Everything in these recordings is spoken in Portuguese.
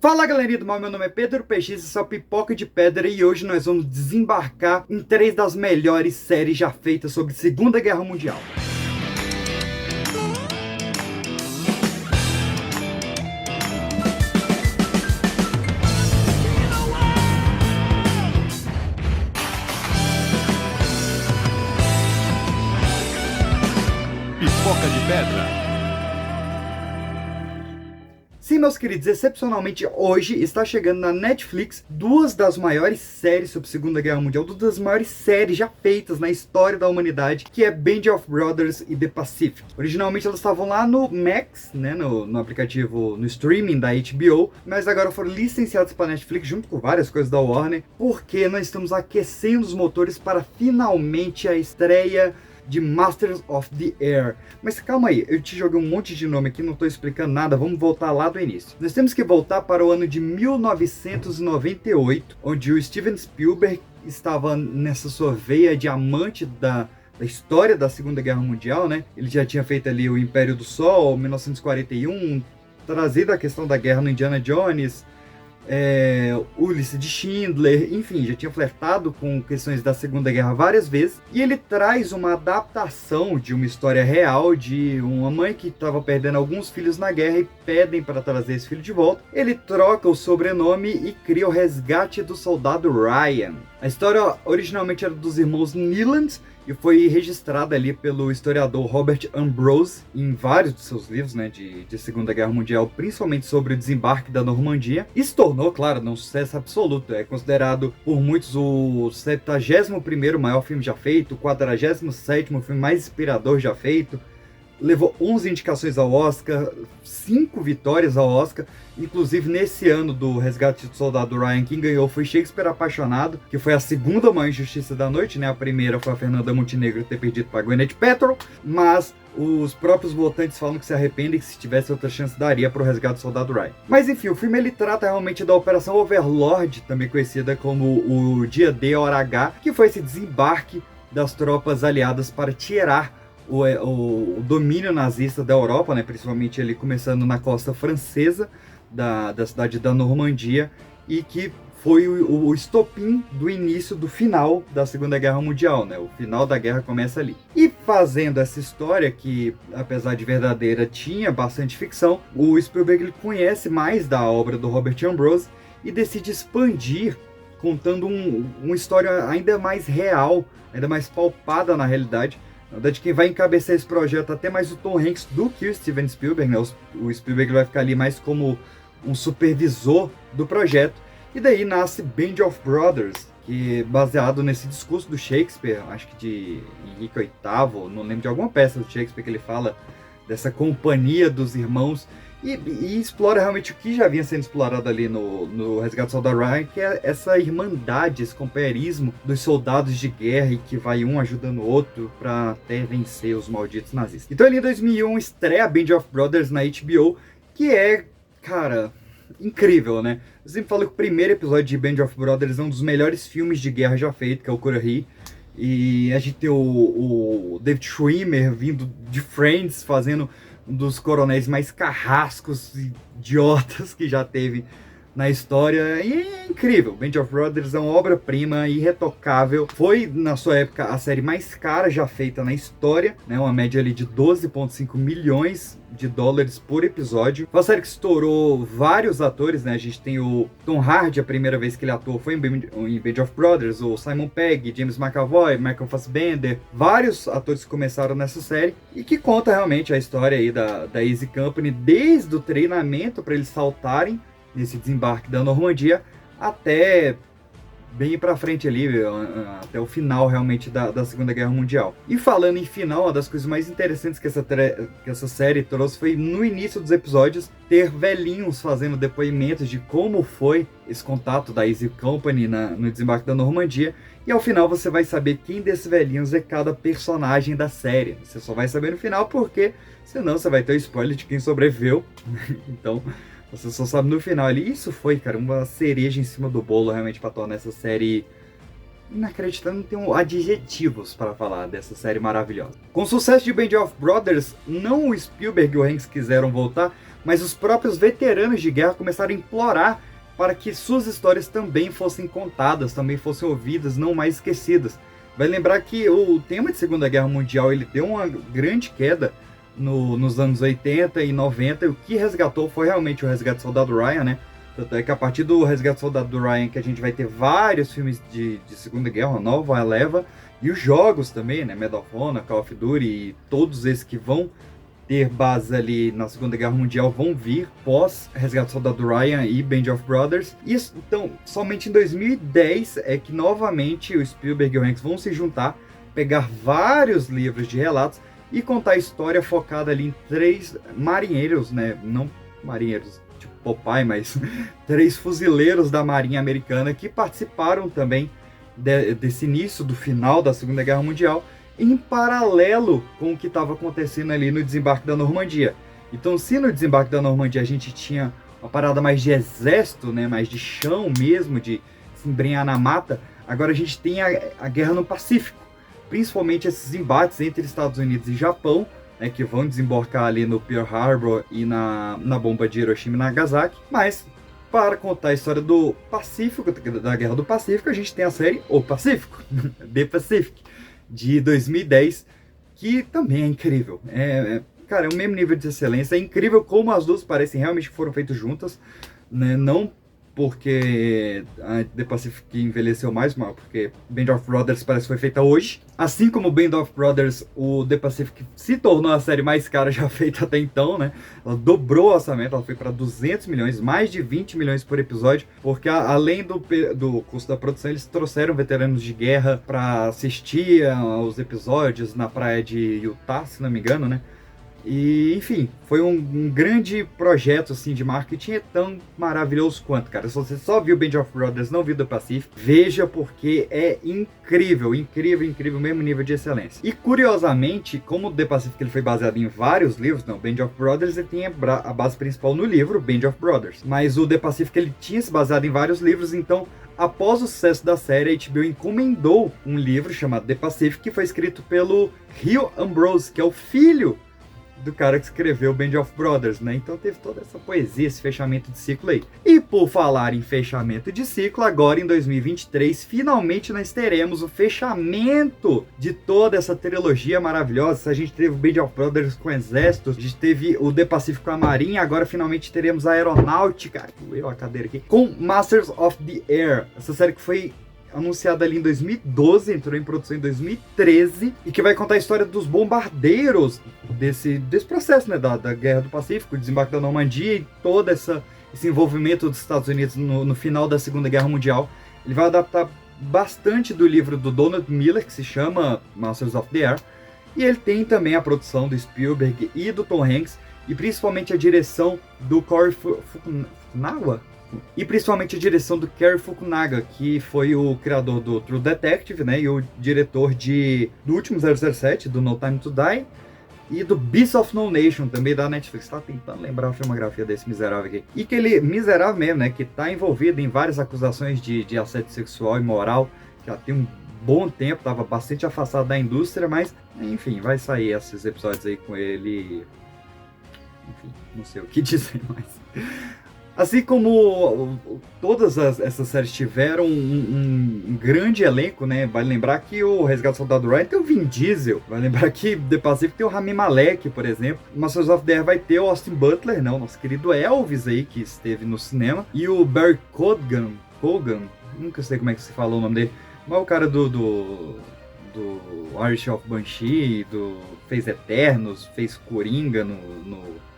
Fala galerinha do mal, meu nome é Pedro PX, esse é o Pipoca de Pedra e hoje nós vamos desembarcar em três das melhores séries já feitas sobre Segunda Guerra Mundial. Pipoca de Pedra. Sim, meus queridos, excepcionalmente hoje está chegando na Netflix duas das maiores séries sobre Segunda Guerra Mundial, duas das maiores séries já feitas na história da humanidade, que é Band of Brothers e The Pacific. Originalmente elas estavam lá no Max, né, no aplicativo, no streaming da HBO, mas agora foram licenciadas para Netflix junto com várias coisas da Warner, porque nós estamos aquecendo os motores para finalmente a estreia de Masters of the Air. Mas calma aí, eu te joguei um monte de nome aqui, não estou explicando nada, vamos voltar lá do início. Nós temos que voltar para o ano de 1998, onde o Steven Spielberg estava nessa sua veia de amante da história da Segunda Guerra Mundial, né? Ele já tinha feito ali o Império do Sol, 1941, trazido a questão da guerra no Indiana Jones, Ulisses de Schindler, enfim, já tinha flertado com questões da Segunda Guerra várias vezes, e ele traz uma adaptação de uma história real de uma mãe que estava perdendo alguns filhos na guerra e pedem para trazer esse filho de volta. Ele troca o sobrenome e cria o Resgate do Soldado Ryan. A história originalmente era dos irmãos Neeland e foi registrada ali pelo historiador Robert Ambrose em vários de seus livros, né, de Segunda Guerra Mundial, principalmente sobre o desembarque da Normandia, e se tornou, claro, um sucesso absoluto. É considerado por muitos o 71º maior filme já feito, o 47º filme mais inspirador já feito. Levou 11 indicações ao Oscar, 5 vitórias ao Oscar. Inclusive, nesse ano do Resgate do Soldado Ryan, quem ganhou foi Shakespeare Apaixonado, que foi a segunda maior injustiça da noite, né? A primeira foi a Fernanda Montenegro ter perdido para Gwyneth Paltrow, mas os próprios votantes falam que se arrependem, que se tivesse outra chance daria para o Resgate do Soldado Ryan. Mas enfim, o filme ele trata realmente da Operação Overlord, também conhecida como o Dia D, Hora H, que foi esse desembarque das tropas aliadas para tirar o domínio nazista da Europa, né, principalmente ele começando na costa francesa da cidade da Normandia, e que foi o estopim do início do final da Segunda Guerra Mundial, né? O final da guerra começa ali. E fazendo essa história, que apesar de verdadeira tinha bastante ficção, o Spielberg ele conhece mais da obra do Robert Ambrose e decide expandir, contando uma história ainda mais real, ainda mais palpada na realidade. Na verdade, quem vai encabeçar esse projeto até mais o Tom Hanks do que o Steven Spielberg, né? O Spielberg vai ficar ali mais como um supervisor do projeto. E daí nasce Band of Brothers, que é baseado nesse discurso do Shakespeare, acho que de Henrique VIII, não lembro, de alguma peça do Shakespeare que ele fala dessa companhia dos irmãos. E explora realmente o que já vinha sendo explorado ali no Resgate do Soldado Ryan, que é essa irmandade, esse companheirismo dos soldados de guerra, e que vai um ajudando o outro para até vencer os malditos nazistas. Então ali em 2001 estreia a Band of Brothers na HBO, que é, cara, incrível, né? Eu sempre falo que o primeiro episódio de Band of Brothers é um dos melhores filmes de guerra já feito, que é o Currahee. E a gente tem o David Schwimmer vindo de Friends, fazendo um dos coronéis mais carrascos e idiotas que já teve na história. E é incrível. Band of Brothers é uma obra-prima, irretocável. Foi, na sua época, a série mais cara já feita na história, né? Uma média ali de 12,5 milhões de dólares por episódio. Foi uma série que estourou vários atores, né? A gente tem o Tom Hardy, a primeira vez que ele atuou foi em Band of Brothers, o Simon Pegg, James McAvoy, Michael Fassbender, vários atores que começaram nessa série e que conta realmente a história aí da Easy Company, desde o treinamento para eles saltarem nesse desembarque da Normandia até bem pra frente ali, até o final realmente da Segunda Guerra Mundial. E falando em final, uma das coisas mais interessantes que essa série trouxe foi, no início dos episódios, ter velhinhos fazendo depoimentos de como foi esse contato da Easy Company no desembarque da Normandia. E ao final você vai saber quem desses velhinhos é cada personagem da série. Você só vai saber no final, porque senão você vai ter o spoiler de quem sobreviveu. Então você só sabe no final ali. Isso foi, cara, uma cereja em cima do bolo realmente para tornar essa série inacreditável. Não tenho adjetivos para falar dessa série maravilhosa. Com o sucesso de Band of Brothers, não o Spielberg e o Hanks quiseram voltar, mas os próprios veteranos de guerra começaram a implorar para que suas histórias também fossem contadas, também fossem ouvidas, não mais esquecidas. Vai lembrar que o tema de Segunda Guerra Mundial ele deu uma grande queda nos anos 80 e 90, e o que resgatou foi realmente o Resgate do Soldado Ryan, né? Tanto é que a partir do Resgate do Soldado Ryan que a gente vai ter vários filmes de Segunda Guerra, uma nova leva, e os jogos também, né? Medal of Honor, Call of Duty, e todos esses que vão ter base ali na Segunda Guerra Mundial vão vir pós Resgate do Soldado Ryan e Band of Brothers. Isso, então, somente em 2010 é que novamente o Spielberg e o Hanks vão se juntar, pegar vários livros de relatos e contar a história focada ali em 3 marinheiros, né? Não marinheiros tipo Popeye, mas 3 fuzileiros da Marinha Americana que participaram também desse início do final da Segunda Guerra Mundial, em paralelo com o que estava acontecendo ali no desembarque da Normandia. Então, se no desembarque da Normandia a gente tinha uma parada mais de exército, né, mais de chão mesmo, de se embrenhar na mata, agora a gente tem a guerra no Pacífico, principalmente esses embates entre Estados Unidos e Japão, né, que vão desembarcar ali no Pearl Harbor e na bomba de Hiroshima e Nagasaki. Mas, para contar a história do Pacífico, da Guerra do Pacífico, a gente tem a série O Pacífico, The Pacific, de 2010, que também é incrível. Cara, é o mesmo nível de excelência. É incrível como as duas parecem realmente que foram feitas juntas, né? Não porque a The Pacific envelheceu mais mal, porque Band of Brothers parece que foi feita hoje. Assim como Band of Brothers, o The Pacific se tornou a série mais cara já feita até então, né? Ela dobrou o orçamento, ela foi para 200 milhões, mais de 20 milhões por episódio, porque além do custo da produção, eles trouxeram veteranos de guerra para assistir aos episódios na praia de Utah, se não me engano, né? E, enfim, foi um grande projeto assim, de marketing, é tão maravilhoso quanto, cara. Se você só viu Band of Brothers, não viu The Pacific, veja, porque é incrível, incrível, incrível, mesmo nível de excelência. E curiosamente, como o The Pacific ele foi baseado em vários livros, não, Band of Brothers ele tem a base principal no livro Band of Brothers, mas o The Pacific ele tinha se baseado em vários livros, então após o sucesso da série, a HBO encomendou um livro chamado The Pacific, que foi escrito pelo Hugh Ambrose, que é o filho do cara que escreveu Band of Brothers, né? Então teve toda essa poesia, esse fechamento de ciclo aí. E por falar em fechamento de ciclo, agora em 2023, finalmente nós teremos o fechamento de toda essa trilogia maravilhosa. A gente teve o Band of Brothers com o Exército, a gente teve o The Pacific com a Marinha, agora finalmente teremos a Aeronáutica, a cadeira aqui, com Masters of the Air. Essa série que foi anunciada ali em 2012, entrou em produção em 2013, e que vai contar a história dos bombardeiros desse processo, né, da Guerra do Pacífico, o desembarque da Normandia e todo esse envolvimento dos Estados Unidos no final da Segunda Guerra Mundial. Ele vai adaptar bastante do livro do Donald Miller, que se chama Masters of the Air, e ele tem também a produção do Spielberg e do Tom Hanks, e principalmente a direção do Corey Fukunaga, e principalmente a direção do Cary Fukunaga, que foi o criador do True Detective, né, e o diretor do último 007, do No Time to Die, e do Beasts of No Nation, também da Netflix. Tá tentando lembrar a filmografia desse miserável aqui. E que ele, miserável mesmo, né, que tá envolvido em várias acusações de assédio sexual e moral, que já tem um bom tempo, tava bastante afastado da indústria, mas, enfim, vai sair esses episódios aí com ele. Enfim, não sei o que dizer mais. Assim como todas essas séries tiveram um grande elenco, né? Vale lembrar que o Resgate do Soldado Ryan tem o Vin Diesel. Vale lembrar que The Pacific tem o Rami Malek, por exemplo. Masters of the Air vai ter o Austin Butler, não, nosso querido Elvis aí, que esteve no cinema. E o Barry Keoghan, nunca sei como é que se fala o nome dele, mas o cara do Irish of Banshee, fez Eternos, fez Coringa no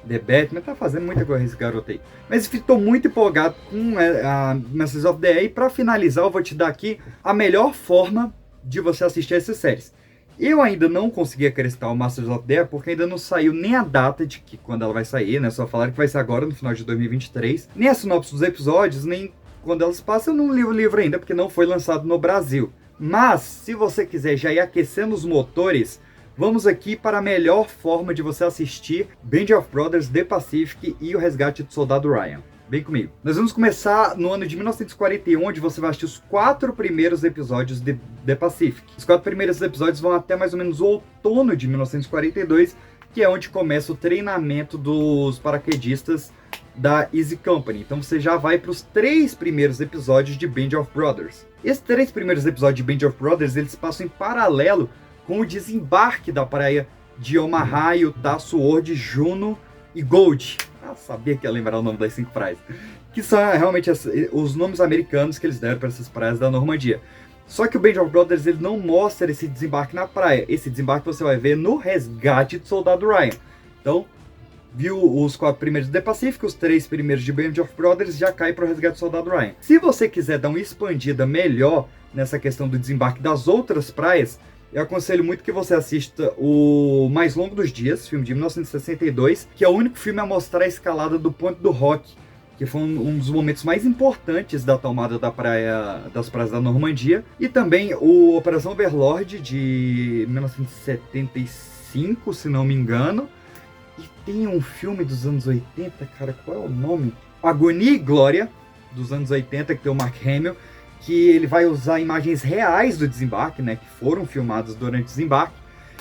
The Batman, tá fazendo muita coisa esse garoto aí. Mas estou muito empolgado com a Masters of the Air. E pra finalizar, eu vou te dar aqui a melhor forma de você assistir essas séries. Eu ainda não consegui acrescentar o Masters of the Air, porque ainda não saiu nem a data de quando ela vai sair, né? Só falaram que vai ser agora, no final de 2023. Nem a sinopse dos episódios, nem quando elas passam. Eu não li o livro ainda, porque não foi lançado no Brasil. Mas, se você quiser já ir aquecendo os motores, vamos aqui para a melhor forma de você assistir Band of Brothers, The Pacific e o Resgate do Soldado Ryan. Vem comigo. Nós vamos começar no ano de 1941, onde você vai assistir os 4 primeiros episódios de The Pacific. Os 4 primeiros episódios vão até mais ou menos o outono de 1942, que é onde começa o treinamento dos paraquedistas da Easy Company. Então você já vai para os 3 primeiros episódios de Band of Brothers. Esses 3 primeiros episódios de Band of Brothers, eles passam em paralelo com o desembarque da praia de Omaha, Utah, Sword, Juno e Gold. Ah, sabia que ia lembrar o nome das 5 praias. Que são realmente os nomes americanos que eles deram para essas praias da Normandia. Só que o Band of Brothers ele não mostra esse desembarque na praia. Esse desembarque você vai ver no resgate do Soldado Ryan. Então, viu os 4 primeiros de The Pacific, os 3 primeiros de Band of Brothers, já cai para o resgate do Soldado Ryan. Se você quiser dar uma expandida melhor nessa questão do desembarque das outras praias, eu aconselho muito que você assista o Mais Longo dos Dias, filme de 1962, que é o único filme a mostrar a escalada do Ponte do Rock, que foi um dos momentos mais importantes da tomada das praias da Normandia, e também o Operação Overlord, de 1975, se não me engano, e tem um filme dos anos 80, cara, qual é o nome? Agonia e Glória, dos anos 80, que tem o Mark Hamill, que ele vai usar imagens reais do desembarque, né, que foram filmadas durante o desembarque,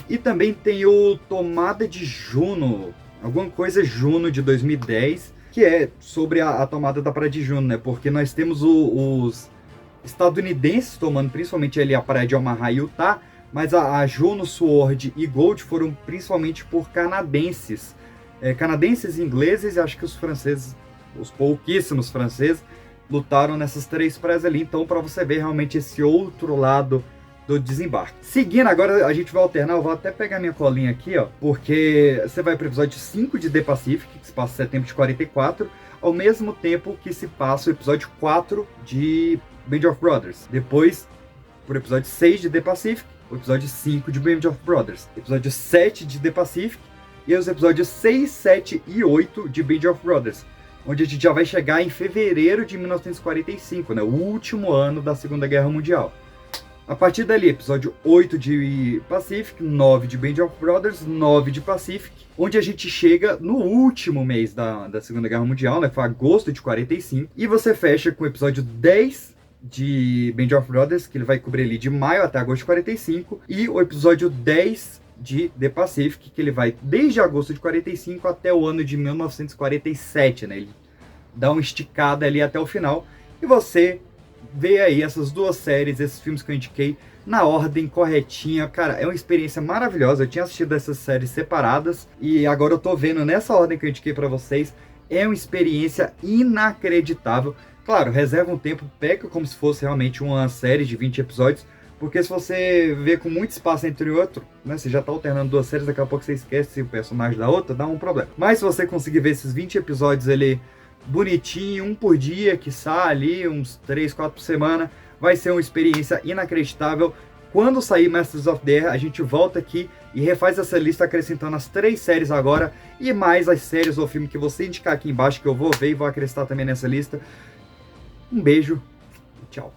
e também tem o Tomada de Juno, alguma coisa Juno, de 2010, que é sobre a tomada da praia de Juno, né? Porque nós temos os estadunidenses tomando principalmente ali a praia de Omaha e Utah, mas a Juno, Sword e Gold foram principalmente por canadenses. Canadenses e ingleses, e acho que os franceses, os pouquíssimos franceses, lutaram nessas 3 praias ali. Então, para você ver realmente esse outro lado do desembarque. Seguindo, agora a gente vai alternar, eu vou até pegar minha colinha aqui, ó, porque você vai para o episódio 5 de The Pacific, que se passa em setembro de 44, ao mesmo tempo que se passa o episódio 4 de Band of Brothers. Depois, por episódio 6 de The Pacific, o episódio 5 de Band of Brothers, episódio 7 de The Pacific, e os episódios 6, 7 e 8 de Band of Brothers, onde a gente já vai chegar em fevereiro de 1945, né, o último ano da Segunda Guerra Mundial. A partir dali, episódio 8 de Pacific, 9 de Band of Brothers, 9 de Pacific, onde a gente chega no último mês da Segunda Guerra Mundial, né? Foi agosto de 45, e você fecha com o episódio 10 de Band of Brothers, que ele vai cobrir ali de maio até agosto de 45, e o episódio 10 de The Pacific, que ele vai desde agosto de 45 até o ano de 1947, né? Ele dá uma esticada ali até o final, e você vê aí essas 2 séries, esses filmes que eu indiquei, na ordem corretinha. Cara, é uma experiência maravilhosa. Eu tinha assistido essas séries separadas e agora eu tô vendo nessa ordem que eu indiquei pra vocês. É uma experiência inacreditável. Claro, reserva um tempo, pega como se fosse realmente uma série de 20 episódios, porque se você vê com muito espaço entre o outro, né, você já tá alternando 2 séries, daqui a pouco você esquece o personagem da outra, dá um problema. Mas se você conseguir ver esses 20 episódios ali bonitinho, um por dia, quiçá ali, uns 3, 4 por semana, vai ser uma experiência inacreditável. Quando sair Masters of the Air, a gente volta aqui e refaz essa lista acrescentando as 3 séries agora, e mais as séries ou filme que você indicar aqui embaixo, que eu vou ver e vou acrescentar também nessa lista. Um beijo, tchau.